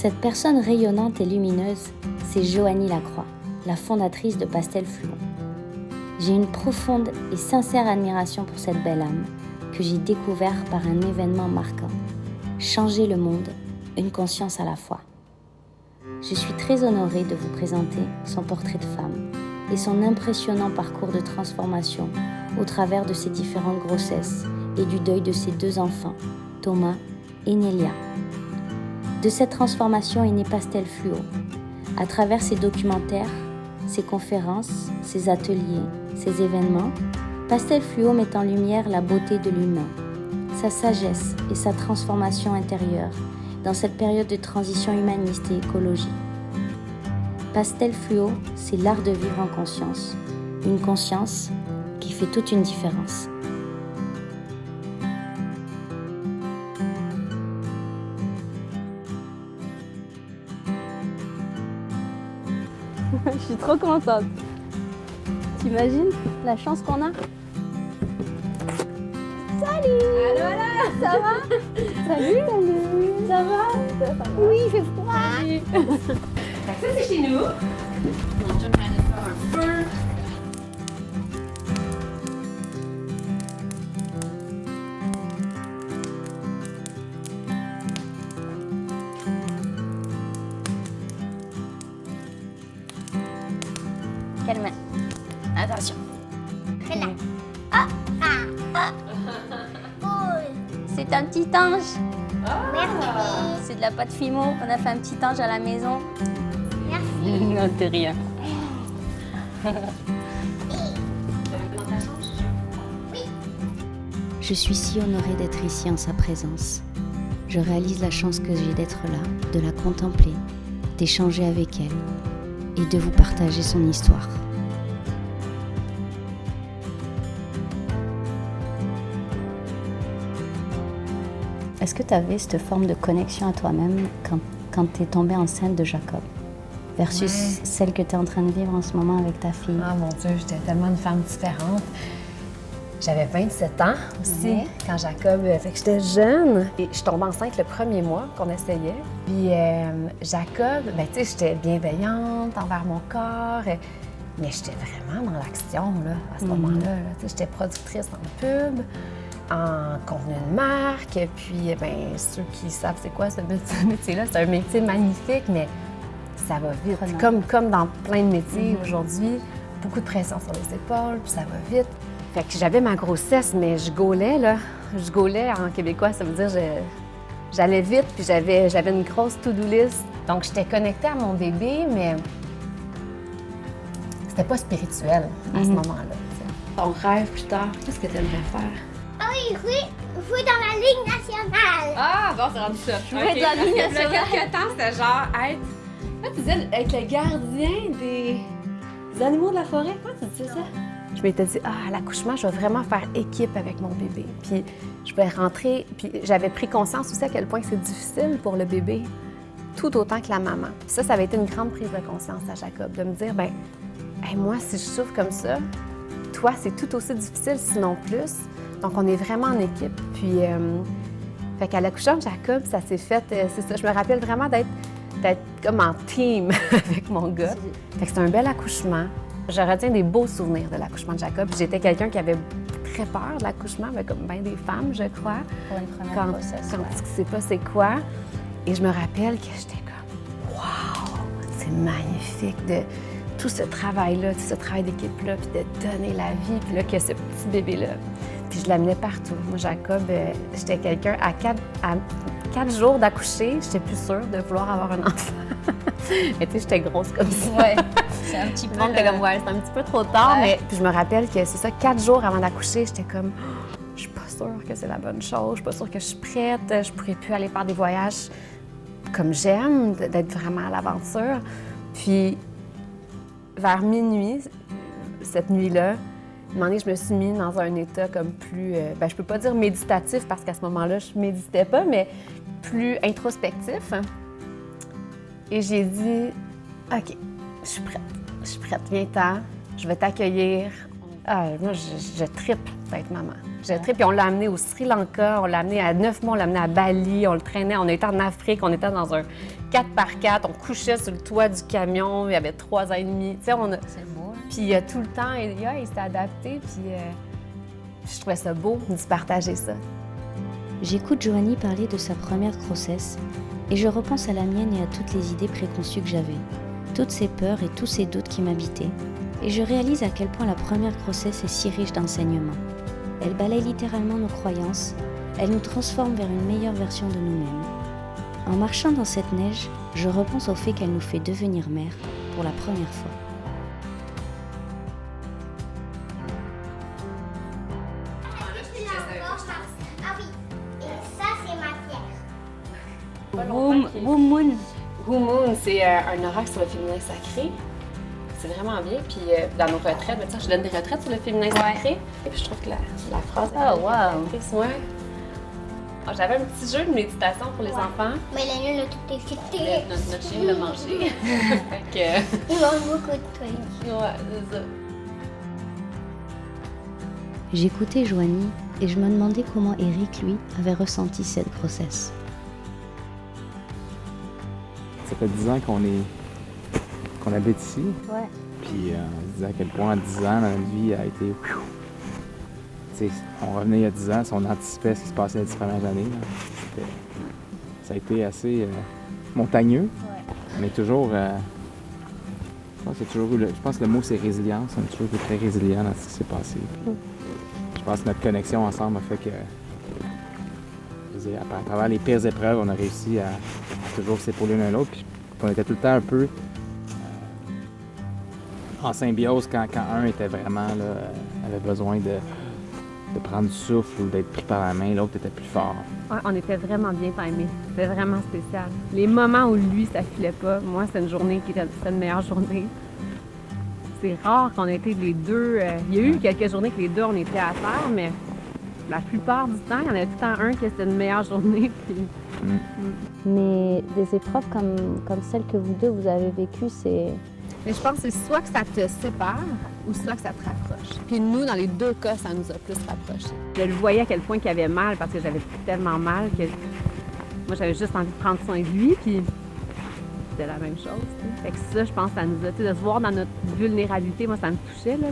Cette personne rayonnante et lumineuse, c'est Joanie Lacroix, la fondatrice de Pastel Fluo. J'ai une profonde et sincère admiration pour cette belle âme que j'ai découvert par un événement marquant. Changer le monde, une conscience à la fois. Je suis très honorée de vous présenter son portrait de femme et son impressionnant parcours de transformation au travers de ses différentes grossesses et du deuil de ses 2 enfants, Thomas et Nélia. De cette transformation est né Pastel Fluo. À travers ses documentaires, ses conférences, ses ateliers, ses événements, Pastel Fluo met en lumière la beauté de l'humain, sa sagesse et sa transformation intérieure dans cette période de transition humaniste et écologique. Pastel Fluo, c'est l'art de vivre en conscience, une conscience qui fait toute une différence. Je suis trop contente. T'imagines la chance qu'on a? Salut! Allô, allô! Ça va? Salut! Salut! Ça va? Oui, il fait froid! Ça, c'est chez nous. On va faire un feu. Quelle main? Attention. Relax. C'est un petit ange. Merci. C'est de la pâte Fimo. On a fait un petit ange à la maison. Merci. Non, t'es rien. Je suis si honorée d'être ici en sa présence. Je réalise la chance que j'ai d'être là, de la contempler, d'échanger avec elle et de vous partager son histoire. Est-ce que tu avais cette forme de connexion à toi-même quand tu es tombée enceinte de Jacob versus celle que tu es en train de vivre en ce moment avec ta fille? Ah mon Dieu, j'étais tellement une femme différente. J'avais 27 ans aussi quand Jacob, fait que j'étais jeune. Et je tombais enceinte le premier mois qu'on essayait. Puis Jacob, ben tu sais, j'étais bienveillante envers mon corps, mais j'étais vraiment dans l'action là, à ce moment-là. Tu sais, j'étais productrice en pub, en contenu de marque. Puis ben ceux qui savent c'est quoi ce métier-là, c'est un métier magnifique, mais ça va vite. Comme dans plein de métiers aujourd'hui, beaucoup de pression sur les épaules, puis ça va vite. Fait que j'avais ma grossesse, mais je gaulais, là. Je gaulais en québécois, ça veut dire j'allais vite, puis j'avais une grosse to-do list. Donc, j'étais connectée à mon bébé, mais c'était pas spirituel à ce moment-là. Ton rêve plus tard, qu'est-ce que tu aimerais faire? Ah oui, jouer dans la Ligue nationale. Ah, bon, c'est rendu ça. Jouer dans la Ligue nationale. Il y a quelques temps, c'était genre être... Là, tu disais être le gardien des animaux de la forêt. Comment tu disais ça? Je m'étais dit, à l'accouchement, je vais vraiment faire équipe avec mon bébé. Puis je vais rentrer, puis j'avais pris conscience aussi à quel point c'est difficile pour le bébé, tout autant que la maman. Puis ça avait été une grande prise de conscience à Jacob, de me dire, ben moi, si je souffre comme ça, toi, c'est tout aussi difficile, sinon plus. Donc, on est vraiment en équipe. Puis, fait qu'à l'accouchement de Jacob, ça s'est fait, c'est ça, je me rappelle vraiment d'être comme en team avec mon gars. Fait que c'était un bel accouchement. Je retiens des beaux souvenirs de l'accouchement de Jacob. J'étais quelqu'un qui avait très peur de l'accouchement, mais comme bien des femmes, je crois. Pour une première grossesse. Quand tu sais pas c'est quoi. Et je me rappelle que j'étais comme, waouh, c'est magnifique de tout ce travail-là, tout ce travail d'équipe-là, puis de donner la vie, puis là, que ce petit bébé-là. Puis je l'amenais partout. Moi, Jacob, j'étais quelqu'un, à 4 jours d'accoucher, j'étais plus sûre de vouloir avoir un enfant. Mais tu sais, j'étais grosse comme ça. Ouais, c'est un petit peu... Tout le monde était comme, ouais, c'est un petit peu trop tard, mais puis je me rappelle que c'est ça, 4 jours avant d'accoucher, j'étais comme, oh, je suis pas sûre que c'est la bonne chose, je suis pas sûre que je suis prête, je pourrais plus aller faire des voyages comme j'aime, d'être vraiment à l'aventure. Puis, vers minuit, cette nuit-là, à un moment donné, je me suis mise dans un état comme plus, je peux pas dire méditatif parce qu'à ce moment-là, je méditais pas, mais plus introspectif. Et j'ai dit, OK, je suis prête, viens-t'en, je vais t'accueillir. Ah, moi, je trippe. d'être maman. Je tripe, puis on l'a amené au Sri Lanka, on l'a amené à 9 mois, on l'a amené à Bali, on le traînait, on était en Afrique, on était dans un 4x4, on couchait sur le toit du camion, il y avait 3 ans et demi. Tu sais, C'est beau. Puis tout le temps, il s'est adapté, puis je trouvais ça beau de partager ça. J'écoute Joanie parler de sa première grossesse et je repense à la mienne et à toutes les idées préconçues que j'avais, toutes ces peurs et tous ces doutes qui m'habitaient. Et je réalise à quel point la première grossesse est si riche d'enseignements. Elle balaye littéralement nos croyances, elle nous transforme vers une meilleure version de nous-mêmes. En marchant dans cette neige, je repense au fait qu'elle nous fait devenir mère pour la première fois. Ah oui, et ça c'est ma pierre. Moon. Moon, c'est un oracle sur le féminin sacré. C'est vraiment bien. Puis dans nos retraites, je donne des retraites sur le féminin sacré. Et puis je trouve que la phrase est wow. ouais. J'avais un petit jeu de méditation pour les enfants. Mais la nuit, tout est excité. Notre chien l'a mangé. Fait que... Il mange beaucoup de trucs. Ouais, c'est ça. J'écoutais Joanie et je me demandais comment Eric, lui, avait ressenti cette grossesse. Ça fait 10 ans qu'on habite ici. Ouais. Puis on se disait à quel point en 10 ans, notre vie a été... Tu sais, on revenait il y a 10 ans, si on anticipait ce qui se passait les 10 premières années. Là, ça a été assez montagneux, mais toujours... je pense que le mot c'est résilience. On a toujours été très résilients dans ce qui s'est passé. Je pense que notre connexion ensemble a fait que... Je veux dire, à travers les pires épreuves, on a réussi à toujours s'épauler l'un l'autre. Puis on était tout le temps un peu en symbiose quand un était vraiment là, avait besoin de prendre du souffle ou d'être pris par la main, l'autre était plus fort. Ouais, on était vraiment bien timés. C'était vraiment spécial. Les moments où lui, ça filait pas, moi, c'était une journée qui était une meilleure journée. C'est rare qu'on ait été les deux. Il y a eu quelques journées que les deux, on était à terre, mais la plupart du temps, il y en avait tout le temps un qui c'était une meilleure journée. Puis... Mais des épreuves comme celle que vous deux, vous avez vécues, c'est... Mais je pense que c'est soit que ça te sépare ou soit que ça te rapproche. Puis nous, dans les deux cas, ça nous a plus rapprochés. Je le voyais à quel point qu'il avait mal parce que j'avais tellement mal que moi, j'avais juste envie de prendre soin de lui. Puis c'était la même chose. T'sais. Fait que ça, je pense, ça nous a... De se voir dans notre vulnérabilité, moi, ça me touchait. Là,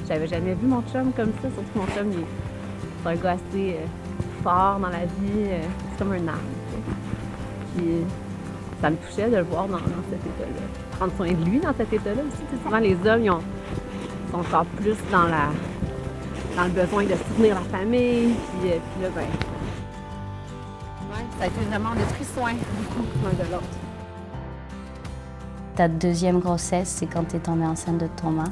j'avais jamais vu mon chum comme ça. Surtout que mon chum, c'est un gars assez fort dans la vie. C'est comme un arme. Puis ça me touchait de le voir dans cet état-là. Prendre soin de lui dans cet état-là aussi. T'sais, souvent, les hommes, ils sont encore plus dans le besoin de soutenir la famille. Puis là, ben... Ouais, ça a été vraiment... On a pris soin beaucoup l'un de l'autre. Ta deuxième grossesse, c'est quand tu es tombée enceinte de Thomas,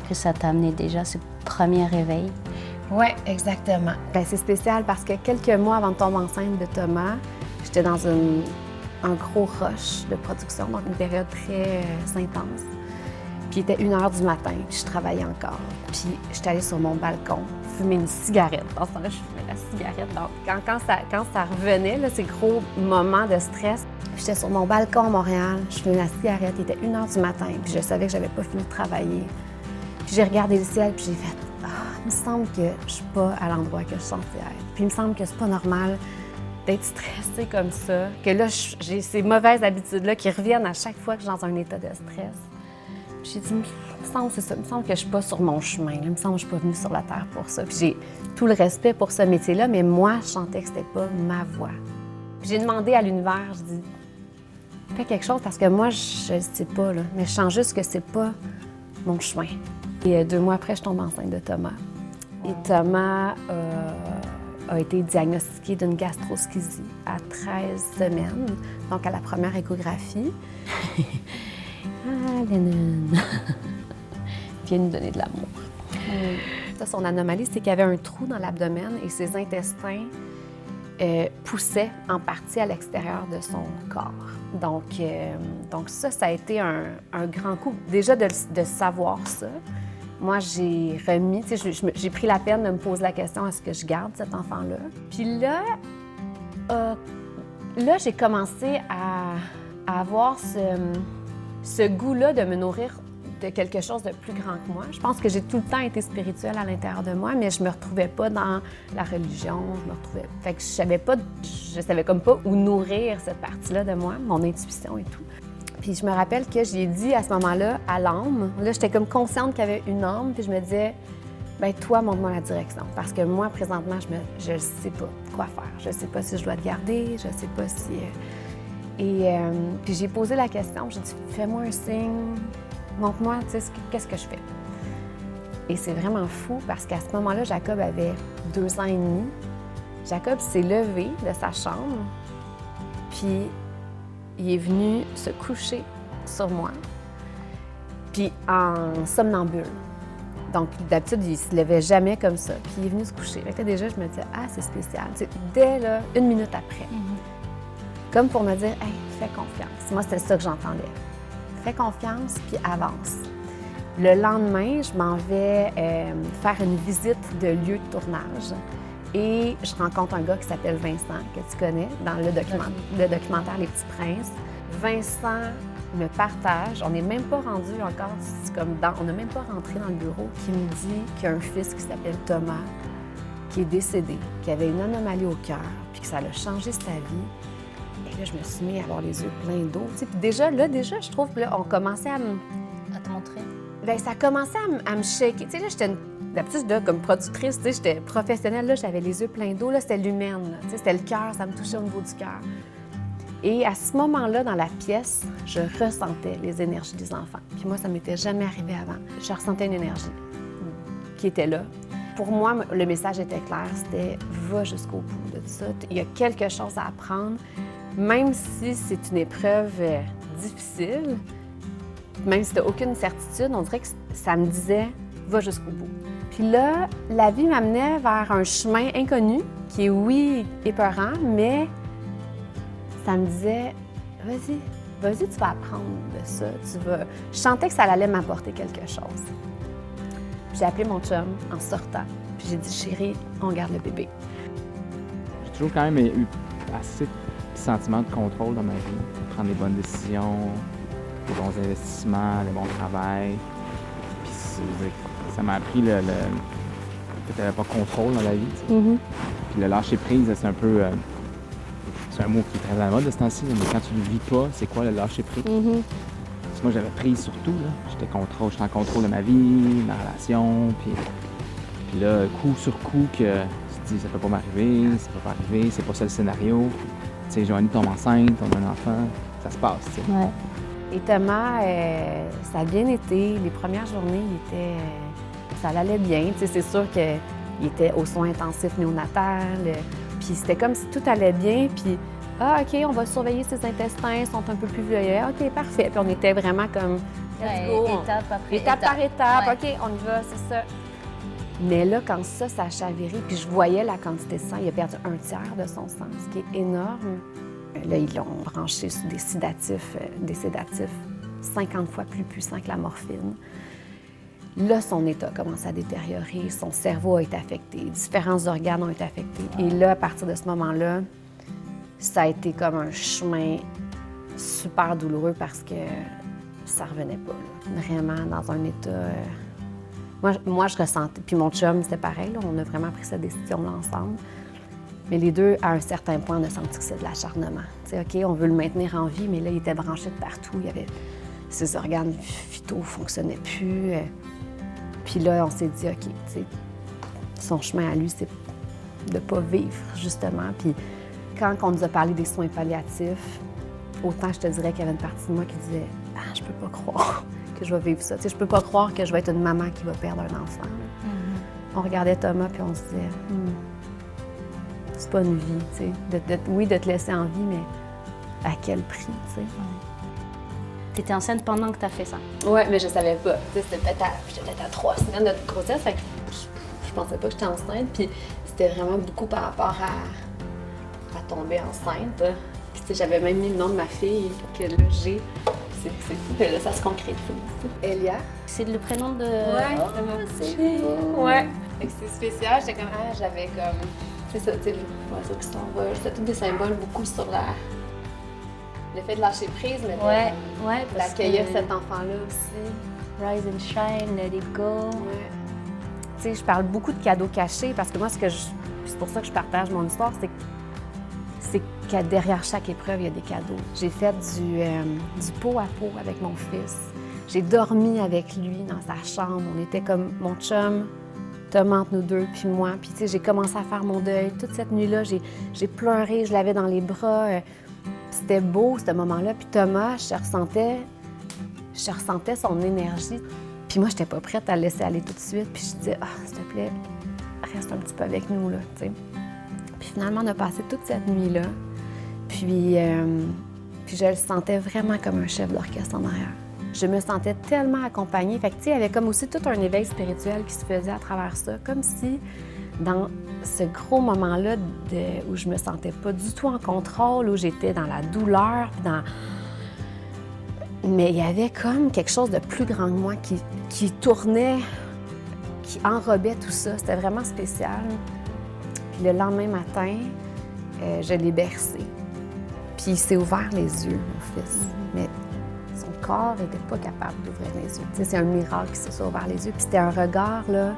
que ça t'a amené déjà ce premier réveil. Oui, exactement. Ben, c'est spécial parce que quelques mois avant de tomber enceinte de Thomas, j'étais dans un gros rush de production, donc une période très intense. Puis il était 1h du matin, puis je travaillais encore. Puis j'étais allée sur mon balcon fumer une cigarette. Dans ce temps-là, je fumais la cigarette. Donc quand ça revenait, là, ces gros moments de stress, j'étais sur mon balcon à Montréal, je fumais la cigarette, il était 1h du matin, puis je savais que j'avais pas fini de travailler. Puis j'ai regardé le ciel, puis j'ai fait « Ah, il me semble que je suis pas à l'endroit que je suis censée être. Puis il me semble que c'est pas normal d'être stressée comme ça, que là, j'ai ces mauvaises habitudes-là qui reviennent à chaque fois que je suis dans un état de stress. » Puis j'ai dit « Il me semble, c'est ça, il me semble que je suis pas sur mon chemin, là. Il me semble que je suis pas venue sur la terre pour ça. » Puis j'ai tout le respect pour ce métier-là, mais moi, je sentais que c'était pas ma voie. Puis j'ai demandé à l'univers, je dis « Fais quelque chose parce que moi, je ne sais pas, là, mais je sens juste que c'est pas mon chemin. » Et 2 mois après, je tombe enceinte de Thomas. Et Thomas a été diagnostiqué d'une gastroschisie à 13 semaines, donc à la première échographie. Ah, Lennon! Viens nous donner de l'amour. Ça, son anomalie, c'est qu'il y avait un trou dans l'abdomen et ses intestins poussaient en partie à l'extérieur de son corps. Donc ça a été un grand coup. Déjà, de savoir ça, moi, j'ai remis, tu sais, j'ai pris la peine de me poser la question, est-ce que je garde cet enfant-là? Puis là, j'ai commencé à avoir ce goût-là de me nourrir de quelque chose de plus grand que moi. Je pense que j'ai tout le temps été spirituelle à l'intérieur de moi, mais je me retrouvais pas dans la religion. Fait que je savais comme pas où nourrir cette partie-là de moi, mon intuition et tout. Puis je me rappelle que j'ai dit à ce moment-là à l'âme, là j'étais comme consciente qu'il y avait une âme, puis je me disais, ben toi, montre-moi la direction. Parce que moi, présentement, je ne sais pas quoi faire. Je ne sais pas si je dois te garder, je ne sais pas si... Puis j'ai posé la question, j'ai dit, fais-moi un signe, montre-moi, tu sais, qu'est-ce que je fais. Et c'est vraiment fou parce qu'à ce moment-là, Jacob avait 2 ans et demi. Jacob s'est levé de sa chambre, puis il est venu se coucher sur moi, puis en somnambule. Donc, d'habitude, il ne se levait jamais comme ça. Puis il est venu se coucher. Fait que déjà, je me disais, ah, c'est spécial. T'sais, dès là, 1 minute après. Comme pour me dire, hey, fais confiance. Moi, c'était ça que j'entendais. Fais confiance, puis avance. Le lendemain, je m'en vais faire une visite de lieu de tournage. Et je rencontre un gars qui s'appelle Vincent, que tu connais, dans le documentaire Les Petits Princes. Vincent me partage, on n'est même pas rendu encore, on n'a même pas rentré dans le bureau, qui me dit qu'il y a un fils qui s'appelle Thomas, qui est décédé, qui avait une anomalie au cœur, puis que ça a changé sa vie. Et là, je me suis mis à avoir les yeux pleins d'eau. Puis déjà, je trouve que là, on commençait à te montrer? Bien, ça commençait à me shaker. Tu sais, là, j'étais d'habitude, là, comme productrice, tu sais, j'étais professionnelle, là, j'avais les yeux pleins d'eau, là, c'était l'humaine, là. Tu sais, c'était le cœur, ça me touchait au niveau du cœur. Et à ce moment-là, dans la pièce, je ressentais les énergies des enfants. Puis moi, ça m'était jamais arrivé avant. Je ressentais une énergie qui était là. Pour moi, le message était clair, c'était « va jusqu'au bout de tout ça. Il y a quelque chose à apprendre, même si c'est une épreuve difficile, même si tu n'as aucune certitude, on dirait que ça me disait « va jusqu'au bout ». Puis là, la vie m'amenait vers un chemin inconnu, qui est, oui, épeurant, mais ça me disait, vas-y, tu vas apprendre de ça, Je sentais que ça allait m'apporter quelque chose. Puis j'ai appelé mon chum en sortant, puis j'ai dit, chérie, on garde le bébé. J'ai toujours quand même eu assez de sentiments de contrôle dans ma vie. Prendre les bonnes décisions, les bons investissements, le bon travail. Puis ça m'a appris que tu n'avais pas contrôle dans la vie. Puis le lâcher prise, c'est un peu... C'est un mot qui est très à la mode de ce temps-ci, mais quand tu ne le vis pas, c'est quoi le lâcher prise? Parce que moi, j'avais prise sur tout. J'étais en contrôle de ma vie, de ma relation. Puis là, coup sur coup, que tu te dis, ça peut pas m'arriver, ça peut pas arriver, c'est pas ça le scénario. Tu sais, Joanie tombe enceinte, on a un enfant, ça se passe, tu sais. Ouais. Et Thomas, ça a bien été. Les premières journées, ça allait bien. Tu sais, c'est sûr qu'il était aux soins intensifs néonatal. Puis c'était comme si tout allait bien, puis « Ah, OK, on va surveiller ses intestins, ils sont un peu plus vieux. OK, parfait. » Puis on était vraiment comme « Let's go! » Étape par étape. Ouais. OK, on y va, c'est ça. Mais là, quand ça a chaviré, puis je voyais la quantité de sang, il a perdu 1/3 de son sang, ce qui est énorme. Là, ils l'ont branché sur des sédatifs 50 fois plus puissants que la morphine. Là, son état commence à détériorer, son cerveau a été affecté, différents organes ont été affectés. Et là, à partir de ce moment-là, ça a été comme un chemin super douloureux parce que ça revenait pas, là. Vraiment dans un état... Moi, je ressentais... Puis mon chum, c'était pareil, là, on a vraiment pris cette décision-là ensemble. Mais les deux, à un certain point, on a senti que c'était de l'acharnement. Tu sais, OK, on veut le maintenir en vie, mais là, il était branché de partout. Il y avait... Ses organes vitaux ne fonctionnaient plus. Puis là, on s'est dit, OK, tu sais, son chemin à lui, c'est de ne pas vivre, justement. Puis quand on nous a parlé des soins palliatifs, autant je te dirais qu'il y avait une partie de moi qui disait, ah, je peux pas croire que je vais vivre ça. Tu sais, je peux pas croire que je vais être une maman qui va perdre un enfant. On regardait Thomas, puis on se disait, c'est pas une vie, tu sais. Oui, de te laisser en vie, mais à quel prix, tu sais. Tu étais enceinte pendant que tu as fait ça? Oui, mais je savais pas. J'étais peut-être à 3 semaines de grossesse, fait que je pensais pas que j'étais enceinte. Puis c'était vraiment beaucoup par rapport à tomber enceinte. Puis tu sais, j'avais même mis le nom de ma fille, que là, j'ai. C'est fou. Puis là, ça se concrétise. Elia. C'est le prénom de... Ouais, c'est beau. Ouais. Fait que c'est spécial. J'étais comme, j'avais comme... C'est ça, tu sais, l'oiseau qui s'envole. C'était tous des symboles beaucoup sur le fait de lâcher prise, mais d'accueillir cet enfant-là aussi. Rise and shine, let it go. Tu sais, je parle beaucoup de cadeaux cachés parce que moi, c'est pour ça que je partage mon histoire, c'est que derrière chaque épreuve, il y a des cadeaux. J'ai fait du pot à pot avec mon fils. J'ai dormi avec lui dans sa chambre. On était comme mon chum, Thomas entre nous deux, puis moi. Puis tu sais, j'ai commencé à faire mon deuil. Toute cette nuit-là, j'ai pleuré, je l'avais dans les bras. C'était beau, ce moment-là. Puis Thomas, je ressentais son énergie. Puis moi, j'étais pas prête à le laisser aller tout de suite. Puis je disais, s'il te plaît, reste un petit peu avec nous, là, tu sais. Puis finalement, on a passé toute cette nuit-là. Puis je le sentais vraiment comme un chef d'orchestre en arrière. Je me sentais tellement accompagnée. Fait que, tu sais, il y avait comme aussi tout un éveil spirituel qui se faisait à travers ça. Comme si, dans ce gros moment-là où je me sentais pas du tout en contrôle, où j'étais dans la douleur, puis mais il y avait comme quelque chose de plus grand que moi qui tournait, qui enrobait tout ça. C'était vraiment spécial. Puis le lendemain matin, je l'ai bercé. Puis il s'est ouvert les yeux, mon fils. Mais son corps n'était pas capable d'ouvrir les yeux. Tu sais, c'est un miracle qu'il s'est ouvert les yeux. Puis c'était un regard, là,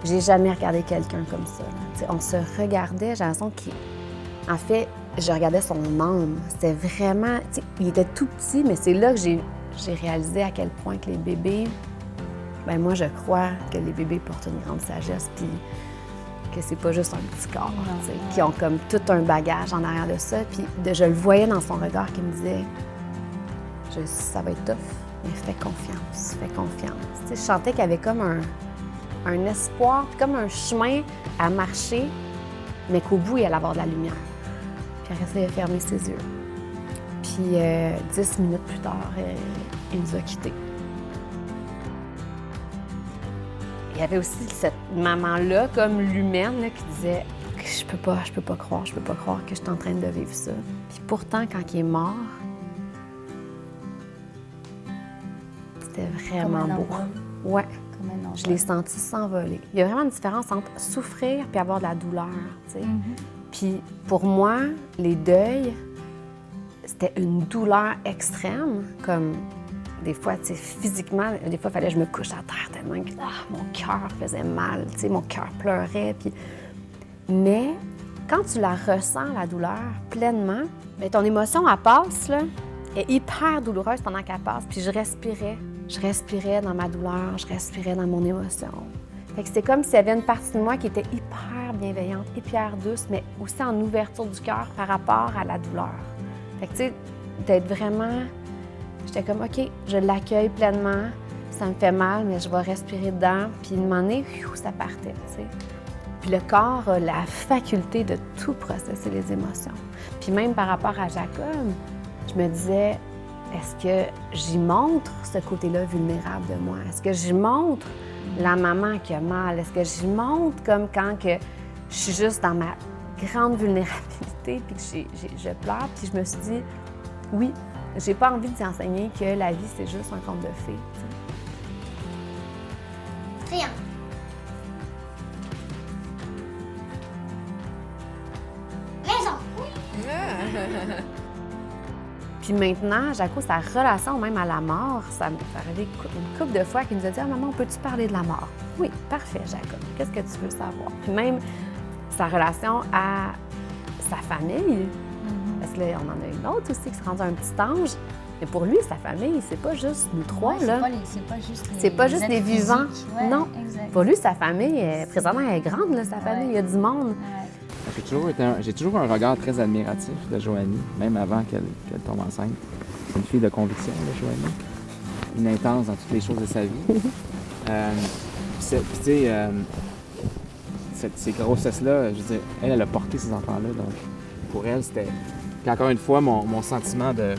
j'ai jamais regardé quelqu'un comme ça. Tu sais, on se regardait, j'ai l'impression qu'en fait, je regardais son âme. C'était vraiment... Tu sais, il était tout petit, mais c'est là que j'ai réalisé à quel point que les bébés... Bien, moi, je crois que les bébés portent une grande sagesse, puis que c'est pas juste un petit corps, tu sais, qui ont comme tout un bagage en arrière de ça. Puis je le voyais dans son regard qui me disait... ça va être tough, mais fais confiance, fais confiance. Tu sais, je sentais qu'il y avait comme un espoir, puis comme un chemin à marcher, mais qu'au bout, il allait avoir de la lumière. Puis après ça, il a fermé ses yeux. Puis 10 minutes plus tard, il nous a quittés. Il y avait aussi cette maman-là, comme l'humaine, là, qui disait « Je peux pas croire que je suis en train de vivre ça. » Puis pourtant, quand il est mort, c'était vraiment beau. Ouais. Je l'ai senti s'envoler. Il y a vraiment une différence entre souffrir et avoir de la douleur, tu sais. Puis pour moi, les deuils, c'était une douleur extrême, comme des fois, tu sais, physiquement, des fois, il fallait que je me couche à terre tellement que mon cœur faisait mal, tu sais, mon cœur pleurait. Puis... Mais quand tu la ressens, la douleur, pleinement, bien, ton émotion, elle passe, là, est hyper douloureuse pendant qu'elle passe. Puis je respirais dans ma douleur, je respirais dans mon émotion. Fait que c'est comme s'il y avait une partie de moi qui était hyper bienveillante, hyper douce, mais aussi en ouverture du cœur par rapport à la douleur. Fait que tu sais, d'être vraiment... J'étais comme, OK, je l'accueille pleinement, ça me fait mal, mais je vais respirer dedans. Puis une moment donné, ça partait, tu sais. Puis le corps a la faculté de tout processer les émotions. Puis même par rapport à Jacob, je me disais... Est-ce que j'y montre ce côté-là vulnérable de moi? Est-ce que j'y montre la maman qui a mal? Est-ce que j'y montre comme quand que je suis juste dans ma grande vulnérabilité puis que je pleure? Puis je me suis dit, oui, j'ai pas envie d'y enseigner que la vie, c'est juste un conte de fées. Rien. Maison. Puis maintenant, Jaco, sa relation même à la mort, ça arrivé une couple de fois qu'il nous a dit « Ah, maman, peux-tu parler de la mort? » Oui, parfait, Jacob. Qu'est-ce que tu veux savoir? Puis même sa relation à sa famille, parce que là, on en a une autre aussi qui se rend un petit ange. Mais pour lui, sa famille, c'est pas juste nous trois, là. C'est pas juste les vivants. Ouais, non. Exact. Pour lui, sa famille, présentement, elle est grande, là, sa famille. Il y a du monde. J'ai toujours un regard très admiratif de Joanie, même avant qu'elle tombe enceinte. C'est une fille de conviction, là, Joanie. Une intense dans toutes les choses de sa vie. Tu sais, ces grossesses-là, je veux dire, elle a porté ces enfants-là. Donc, pour elle, c'était... Puis encore une fois, mon sentiment de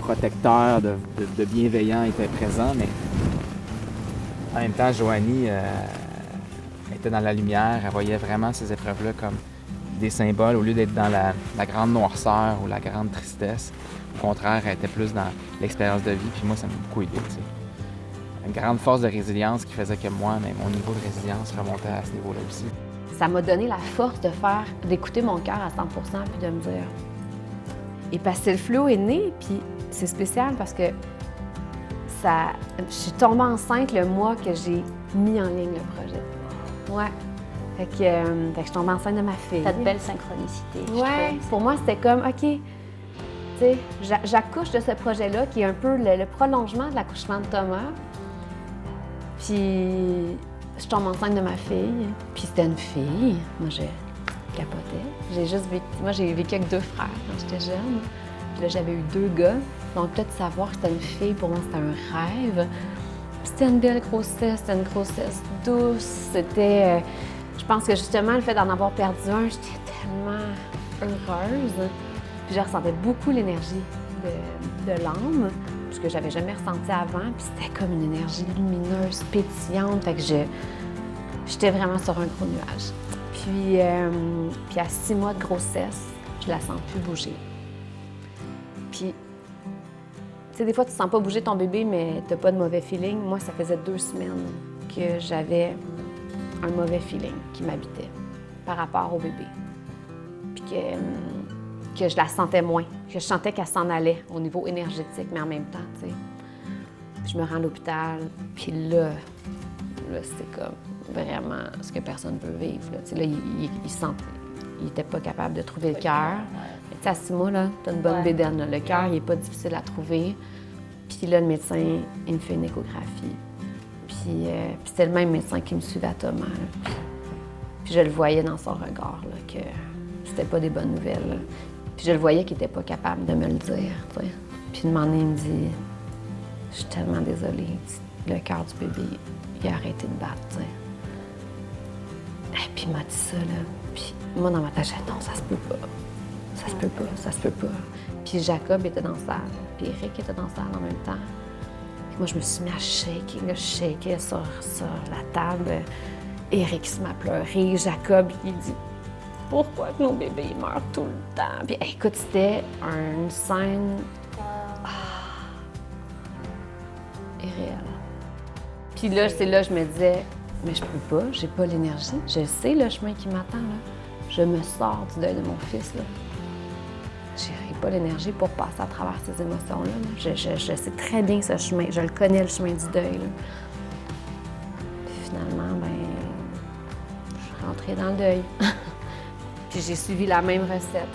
protecteur, de bienveillant était présent, mais en même temps, Joanie était dans la lumière. Elle voyait vraiment ces épreuves-là comme des symboles au lieu d'être dans la grande noirceur ou la grande tristesse. Au contraire, elle était plus dans l'expérience de vie, puis moi, ça m'a beaucoup aidé, tu sais. Une grande force de résilience qui faisait que moi, mais mon niveau de résilience remontait à ce niveau-là aussi. Ça m'a donné la force d'écouter mon cœur à 100% puis de me dire... Et Pastel Fluo est né, puis c'est spécial parce que je suis tombée enceinte le mois que j'ai mis en ligne le projet. Ouais. Fait que je suis tombée enceinte de ma fille. T'as de belles synchronicités. Ouais. Pour moi, c'était comme, OK, tu sais, j'accouche de ce projet-là qui est un peu le prolongement de l'accouchement de Thomas. Puis, je tombe enceinte de ma fille. Puis, c'était une fille. Moi, je capotais. Moi, j'ai vécu avec 2 frères quand j'étais jeune. Puis là, j'avais eu 2 gars. Donc, peut-être savoir que c'était une fille, pour moi, c'était un rêve. Puis, c'était une belle grossesse. C'était une grossesse douce. C'était... je pense que, justement, le fait d'en avoir perdu un, j'étais tellement heureuse. Puis, je ressentais beaucoup l'énergie de l'âme, ce que j'avais jamais ressenti avant. Puis, c'était comme une énergie lumineuse, pétillante. Fait que j'étais vraiment sur un gros nuage. Puis à 6 mois de grossesse, je la sens plus bouger. Puis, tu sais, des fois, tu ne sens pas bouger ton bébé, mais tu n'as pas de mauvais feeling. Moi, ça faisait 2 semaines que j'avais un mauvais feeling qui m'habitait par rapport au bébé. Puis que je la sentais moins, que je sentais qu'elle s'en allait au niveau énergétique, mais en même temps, tu sais. Puis je me rends à l'hôpital, puis là c'était comme vraiment ce que personne ne veut vivre. Là, tu sais, là il n'était pas capable de trouver le cœur. Tu sais, à 6 mois, là, t'as une bonne bédaine. Là. Le cœur, il n'est pas difficile à trouver. Puis là, le médecin, il me fait une échographie. Puis c'était le même médecin qui me suivait à Thomas. Là. Puis je le voyais dans son regard, là, que c'était pas des bonnes nouvelles. Là. Puis je le voyais qu'il n'était pas capable de me le dire. T'sais. Puis une moment donné, il me dit « Je suis tellement désolée. Le cœur du bébé, il a arrêté de battre. » t'sais. Et puis il m'a dit ça, là. Puis moi, dans ma tête, j'ai dit « Non, ça se peut pas. Ça se peut pas, ça se peut pas. » Puis Jacob était dans la salle, puis Eric était dans la salle en même temps. Puis moi, je me suis mis à shaker, là, je shakais sur la table. Eric se m'a pleuré. Jacob, il dit « Pourquoi que nos bébés meurent tout le temps? » Puis écoute, c'était une scène irréelle. Puis là, c'est là que je me disais « Mais je peux pas, j'ai pas l'énergie. Je sais le chemin qui m'attend, là. Je me sors du deuil de mon fils, là. J'ai pas l'énergie pour passer à travers ces émotions-là. Là. Je sais très bien ce chemin. Je le connais, le chemin du deuil, là. Puis finalement, je suis rentrée dans le deuil. Puis j'ai suivi la même recette.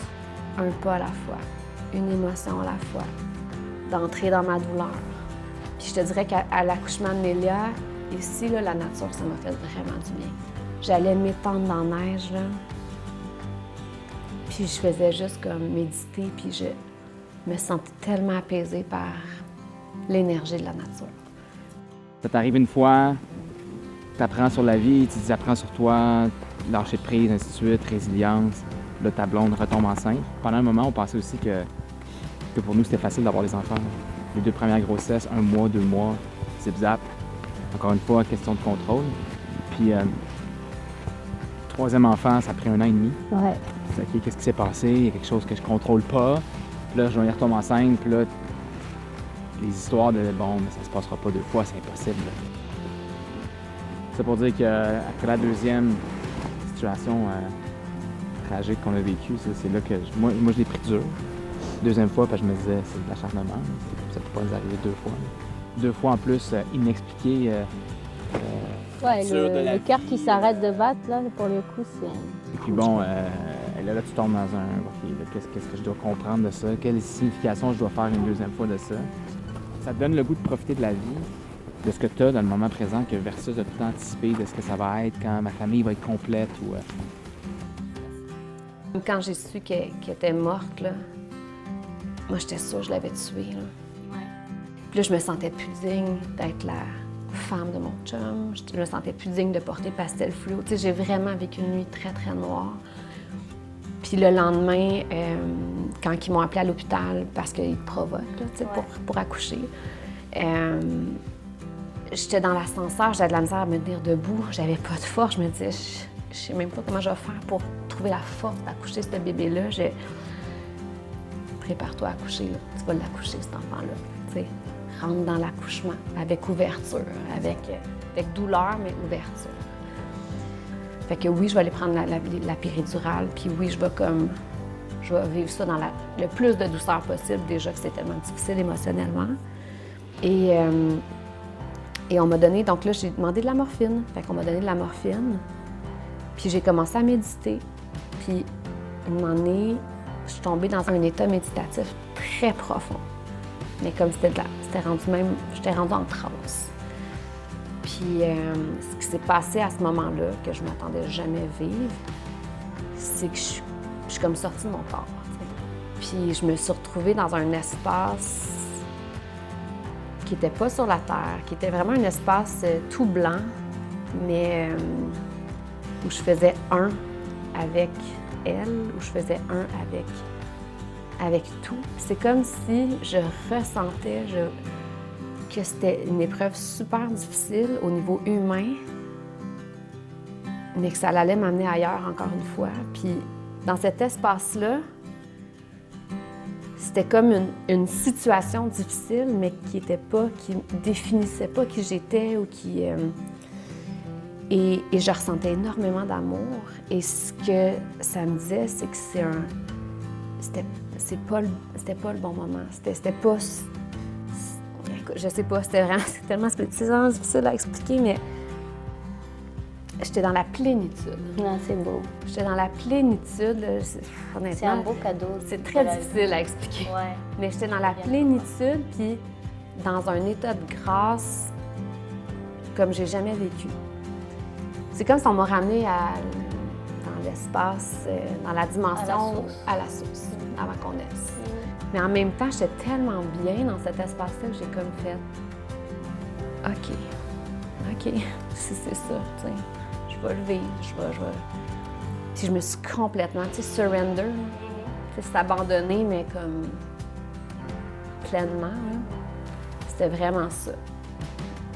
Un pas à la fois, une émotion à la fois, d'entrer dans ma douleur. Puis je te dirais qu'à l'accouchement de Nélia, ici, là, la nature, ça m'a fait vraiment du bien. J'allais m'étendre dans la neige, là. Puis je faisais juste comme méditer, puis je me sentais tellement apaisée par l'énergie de la nature. Ça t'arrive une fois, tu apprends sur la vie, tu apprends sur toi, lâcher prise, ainsi de suite, résilience. Là, ta blonde retombe enceinte. Pendant un moment, on pensait aussi que pour nous, c'était facile d'avoir des enfants. Les 2 premières grossesses, 1 mois, 2 mois, zip-zap. Encore une fois, question de contrôle. Puis, 3e enfant, ça a pris 1 an et demi. Ouais. C'est OK, qu'est-ce qui s'est passé? Il y a quelque chose que je contrôle pas. Puis là, je retombe enceinte, puis là, les histoires de bon, mais ça se passera pas 2 fois, c'est impossible. Là. C'est pour dire qu'après la 2e situation tragique qu'on a vécue, c'est là que moi, je l'ai pris dur. 2e fois, parce que je me disais, c'est de l'acharnement. Ça peut pas nous arriver 2 fois. 2 fois en plus, inexpliqué. Ouais, le cœur qui s'arrête de battre, là, pour le coup, c'est... Et puis bon, là, tu tombes dans un... OK, là, qu'est-ce que je dois comprendre de ça? Quelle signification je dois faire une 2e fois de ça? Ça te donne le goût de profiter de la vie, de ce que tu as dans le moment présent, que versus de tout anticiper de ce que ça va être quand ma famille va être complète ou... Quand j'ai su qu'elle était morte, là, moi, j'étais sûre que je l'avais tuée, là. Ouais. Puis là, je me sentais plus digne d'être la femme de mon chum. Je me sentais plus digne de porter pastel fluo. Tu sais, j'ai vraiment vécu une nuit très, très noire. Puis le lendemain, quand ils m'ont appelée à l'hôpital, parce qu'ils te provoquent, là, tu sais, pour accoucher, j'étais dans l'ascenseur, j'avais de la misère à me tenir debout. J'avais pas de force. Je me disais, je sais même pas comment je vais faire pour trouver la force d'accoucher ce bébé-là. Prépare-toi à accoucher, là. Tu vas l'accoucher, cet enfant-là. Tu sais, rentre dans l'accouchement avec ouverture, avec douleur, mais ouverture. Fait que oui, je vais aller prendre la péridurale, puis oui, je vais vivre ça dans le plus de douceur possible, déjà que c'est tellement difficile émotionnellement. Et on m'a donné, donc là, j'ai demandé de la morphine. Fait qu'on m'a donné de la morphine. Puis j'ai commencé à méditer. Puis, un moment donné, je suis tombée dans un état méditatif très profond. Mais comme j'étais rendue en transe. Puis, ce qui s'est passé à ce moment-là, que je ne m'attendais jamais vivre, c'est que je suis comme sortie de mon corps. T'sais. Puis, je me suis retrouvée dans un espace qui n'était pas sur la terre, qui était vraiment un espace tout blanc, mais où je faisais un avec elle, où je faisais un avec tout. C'est comme si je ressentais que c'était une épreuve super difficile au niveau humain, mais que ça allait m'amener ailleurs encore une fois. Puis dans cet espace-là, c'était comme une situation difficile, mais qui définissait pas qui j'étais ou qui... Et je ressentais énormément d'amour. Et ce que ça me disait, c'est que c'était pas le bon moment. C'était pas... Écoute, je sais pas, c'est tellement difficile à expliquer, mais j'étais dans la plénitude. Non, c'est beau. J'étais dans la plénitude. Honnêtement, C'est un beau cadeau. C'est très difficile à expliquer. Ouais. Mais j'étais dans la plénitude, puis dans un état de grâce comme j'ai jamais vécu. C'est comme si on m'a ramené dans l'espace, dans la dimension, à la source, avant qu'on naisse. Mais en même temps, j'étais tellement bien dans cet espace-là que j'ai comme fait OK, si c'est ça, tu sais, je vais le vivre, je vais. Puis je me suis complètement, tu sais, surrender, c'est abandonner, mais comme pleinement, là. C'était vraiment ça.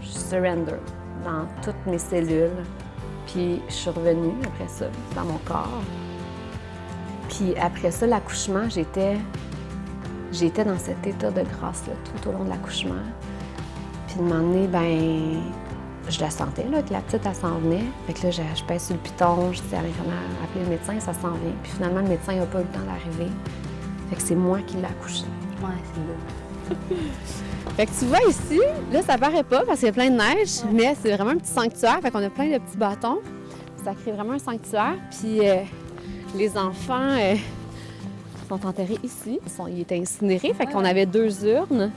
Je surrender dans toutes mes cellules. Puis je suis revenue après ça, dans mon corps. Puis après ça, l'accouchement, j'étais dans cet état de grâce-là tout au long de l'accouchement. Puis de un moment donné, ben, je la sentais, là, que la petite, elle s'en venait. Fait que là, je pèse sur le piton, je dis à l'infirmière, appeler le médecin, ça s'en vient. Puis finalement, le médecin n'a pas eu le temps d'arriver. Fait que c'est moi qui l'ai accouchée. Ouais, c'est beau. Fait que tu vois ici, là, ça paraît pas parce qu'il y a plein de neige, mais c'est vraiment un petit sanctuaire. Fait qu'on a plein de petits bâtons. Ça crée vraiment un sanctuaire. Puis les enfants sont enterrés ici. Ils étaient incinérés. Fait qu'on avait 2 urnes.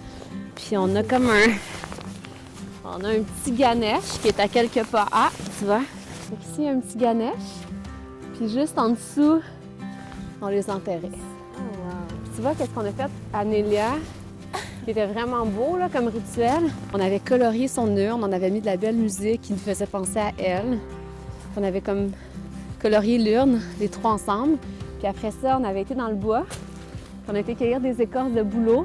Puis on a comme on a un petit Ganesh qui est à quelques pas. Ah, tu vois? Fait qu'ici, il y a un petit Ganesh. Puis juste en dessous, on les enterrait. Puis tu vois, qu'est-ce qu'on a fait à Nélia? Qui était vraiment beau là, comme rituel. On avait colorié son urne, on avait mis de la belle musique qui nous faisait penser à elle. On avait comme colorié l'urne, les 3 ensemble. Puis après ça, on avait été dans le bois. Puis on a été cueillir des écorces de bouleau.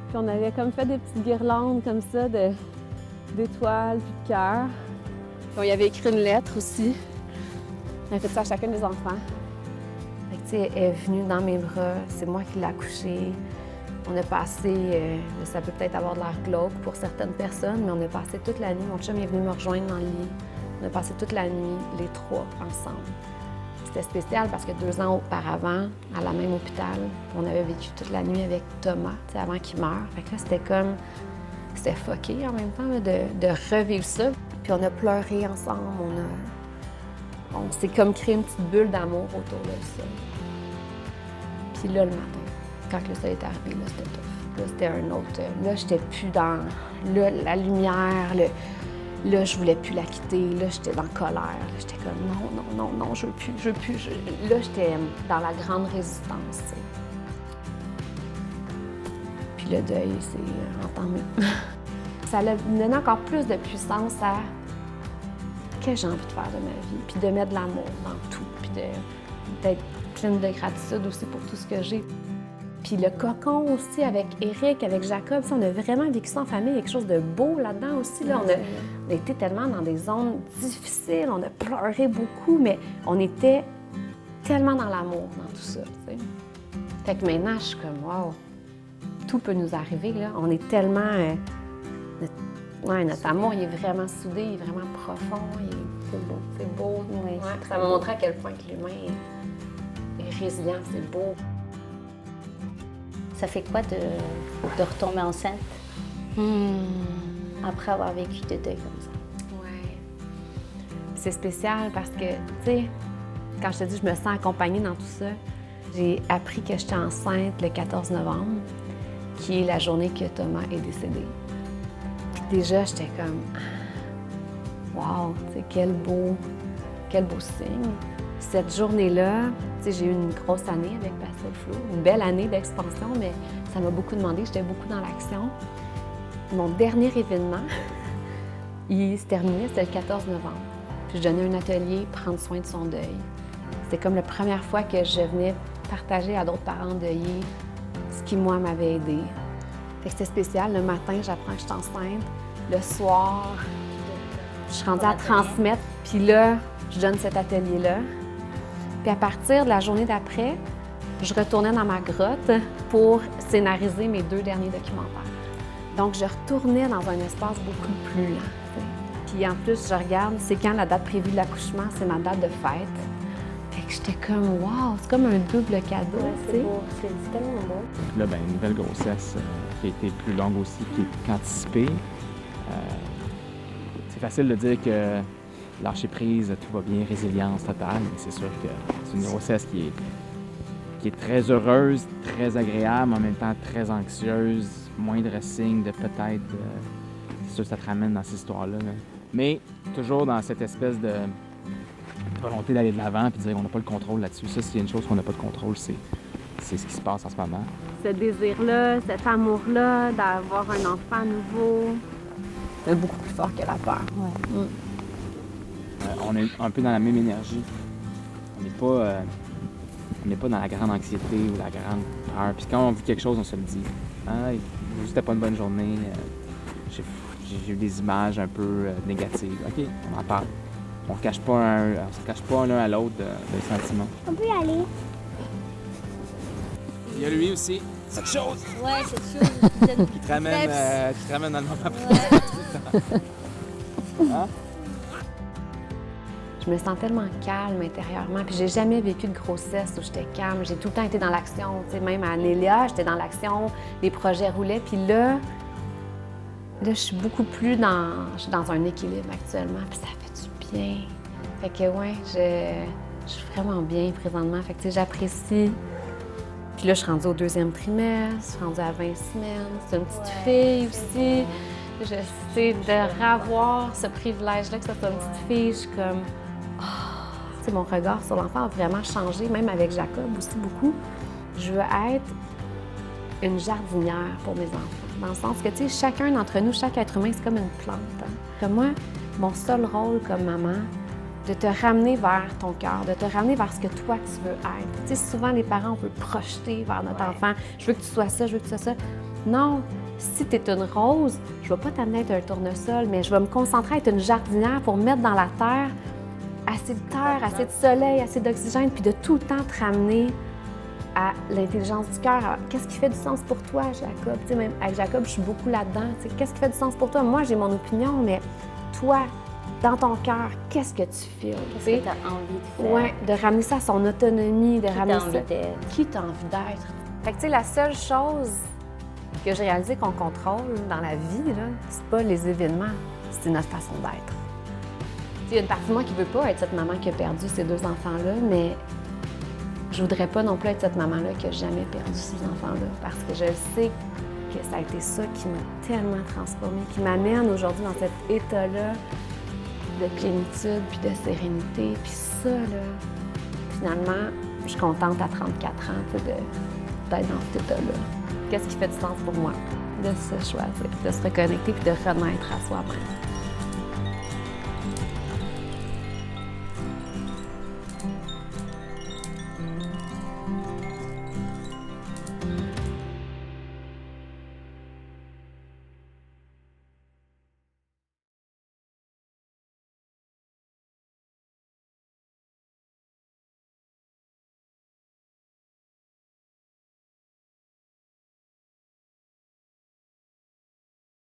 Puis on avait comme fait des petites guirlandes comme ça d'étoiles puis de cœurs. Puis on y avait écrit une lettre aussi. On a fait ça à chacun des enfants. Fait que, tu sais, elle est venue dans mes bras, c'est moi qui l'ai accouchée. On a passé, ça peut peut-être avoir de l'air glauque pour certaines personnes, mais on a passé toute la nuit. Mon chum est venu me rejoindre dans le lit. On a passé toute la nuit, les 3, ensemble. C'était spécial parce que 2 ans auparavant, à la même hôpital, on avait vécu toute la nuit avec Thomas, avant qu'il meure. Fait que là, c'était fucké en même temps là, de revivre ça. Puis on a pleuré ensemble, on s'est comme créé une petite bulle d'amour autour de ça. Puis là, le matin, quand le soleil est arrivé, là, c'était tough. Là, c'était un autre... Là, j'étais plus dans la lumière, là, je voulais plus la quitter. Là, j'étais dans colère. Là, j'étais comme non, je veux plus. Là, j'étais dans la grande résistance, t'sais. Puis le deuil, c'est entamé. Ça a donné encore plus de puissance à ce que j'ai envie de faire de ma vie, puis de mettre de l'amour dans tout, puis d'être pleine de gratitude aussi pour tout ce que j'ai. Puis le cocon aussi avec Éric, avec Jacob, on a vraiment vécu ça en famille, il y a quelque chose de beau là-dedans aussi. Là. On a été tellement dans des zones difficiles, on a pleuré beaucoup, mais on était tellement dans l'amour dans tout ça. T'sais. Fait que maintenant, je suis comme, wow, tout peut nous arriver. Là. On est tellement... notre amour, il est vraiment soudé, il est vraiment profond. C'est beau. Oui, ouais, ça m'a montré à quel point que l'humain est résilient, c'est beau. Ça fait quoi de retomber enceinte? Après avoir vécu de deuil comme ça. Ouais. C'est spécial parce que, tu sais, quand je te dis je me sens accompagnée dans tout ça, j'ai appris que j'étais enceinte le 14 novembre, qui est la journée que Thomas est décédé. Puis déjà, j'étais comme, wow, tu sais, quel beau signe. Cette journée-là, tu sais, j'ai eu une grosse année avec Pastel Flow, une belle année d'expansion, mais ça m'a beaucoup demandé, j'étais beaucoup dans l'action. Mon dernier événement, il se terminait, c'était le 14 novembre. Puis je donnais un atelier, prendre soin de son deuil. C'était comme la première fois que je venais partager à d'autres parents endeuillés ce qui, moi, m'avait aidée. Fait que c'était spécial. Le matin, j'apprends que je suis enceinte. Le soir, je suis rendue à transmettre. Puis là, je donne cet atelier-là. Puis à partir de la journée d'après, je retournais dans ma grotte pour scénariser mes 2 derniers documentaires. Donc, je retournais dans un espace beaucoup plus lent. Puis en plus, je regarde, c'est quand la date prévue de l'accouchement, c'est ma date de fête. Fait que j'étais comme, wow, c'est comme un double cadeau, tu sais. C'est tellement beau. Puis là, une nouvelle grossesse qui a été plus longue aussi qu'anticipée. C'est facile de dire que lâcher prise, tout va bien, résilience totale, mais c'est sûr que c'est une grossesse qui est très heureuse, très agréable, mais en même temps très anxieuse, moindre signe de peut-être, c'est sûr que ça te ramène dans ces histoires-là. Là. Mais toujours dans cette espèce de volonté d'aller de l'avant et de dire qu'on n'a pas le contrôle là-dessus. Ça, s'il y a une chose qu'on n'a pas de contrôle, c'est ce qui se passe en ce moment. Ce désir-là, cet amour-là d'avoir un enfant nouveau, C'est beaucoup plus fort que la peur. Ouais. On est un peu dans la même énergie. On n'est pas dans la grande anxiété ou la grande peur. Puis quand on vit quelque chose, on se le dit. Ah, c'était pas une bonne journée. J'ai eu des images un peu négatives. OK, on en parle. On se cache pas l'un à l'autre des sentiments. On peut y aller. Il y a lui aussi. Cette chose Ouais, cette chose. qui te ramène dans le moment présent. Hein? Je me sens tellement calme intérieurement. Puis j'ai jamais vécu de grossesse où j'étais calme. J'ai tout le temps été dans l'action. Tu sais, même à Nélia, j'étais dans l'action, les projets roulaient. Puis là, je suis beaucoup plus je suis dans un équilibre actuellement. Puis ça fait du bien. Fait que ouais, je suis vraiment bien présentement. Fait que tu sais, j'apprécie. Puis là, je suis rendue au 2e trimestre, je suis rendue à 20 semaines. C'est une petite fille aussi. Je sais, de revoir ce privilège-là que ça soit une petite fille, je suis comme... Tu sais, mon regard sur l'enfant a vraiment changé, même avec Jacob aussi beaucoup. Je veux être une jardinière pour mes enfants. Dans le sens que, tu sais, chacun d'entre nous, chaque être humain, c'est comme une plante. Hein? Comme moi, mon seul rôle comme maman, de te ramener vers ton cœur, de te ramener vers ce que toi, tu veux être. Tu sais, souvent, les parents, on veut projeter vers notre enfant. Je veux que tu sois ça, je veux que tu sois ça. Non, si tu es une rose, je ne vais pas t'amener à être un tournesol, mais je vais me concentrer à être une jardinière pour mettre dans la terre assez de terre, assez de soleil, assez d'oxygène, puis de tout le temps te ramener à l'intelligence du cœur. Qu'est-ce qui fait du sens pour toi, Jacob? Tu sais, même avec Jacob, je suis beaucoup là-dedans. Tu sais, qu'est-ce qui fait du sens pour toi? Moi, j'ai mon opinion, mais toi, dans ton cœur, qu'est-ce que tu files? Qu'est-ce que tu as envie de faire? Oui, de ramener ça à son autonomie, de ramener Qui t'as envie d'être? Qui t'as envie d'être? Fait que, tu sais, la seule chose que j'ai réalisé qu'on contrôle dans la vie, là, c'est pas les événements, c'est notre façon d'être. Il y a une partie de moi qui veut pas être cette maman qui a perdu ses 2 enfants-là, mais je voudrais pas non plus être cette maman-là qui a jamais perdu ses enfants-là, parce que je sais que ça a été ça qui m'a tellement transformée, qui m'amène aujourd'hui dans cet état-là de plénitude, puis de sérénité, puis ça, là, finalement, je suis contente à 34 ans d'être dans cet état-là. Qu'est-ce qui fait du sens pour moi? De se choisir, de se reconnecter puis de renaître à soi-même.